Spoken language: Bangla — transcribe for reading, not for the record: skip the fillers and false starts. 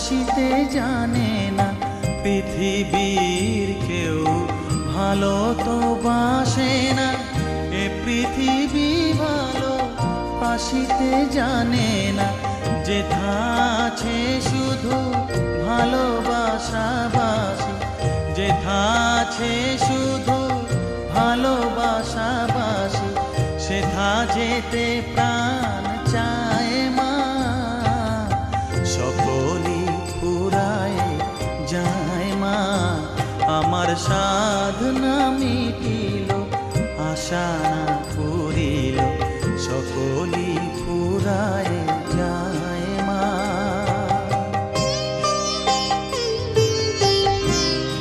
আসিতে জানে না, পৃথিবীর কেউ ভালো তো বাসে না, এ পৃথিবী ভালো আসিতে জানে না। যেথা আছে শুধু ভালোবাসাবাসি, যেথা আছে শুধু ভালোবাসাবাসি, সেথা যেতে প্রাণ চায় মা। সকলই ফুরায় যায় মা, আমার সাধনা মিটিল, আশা না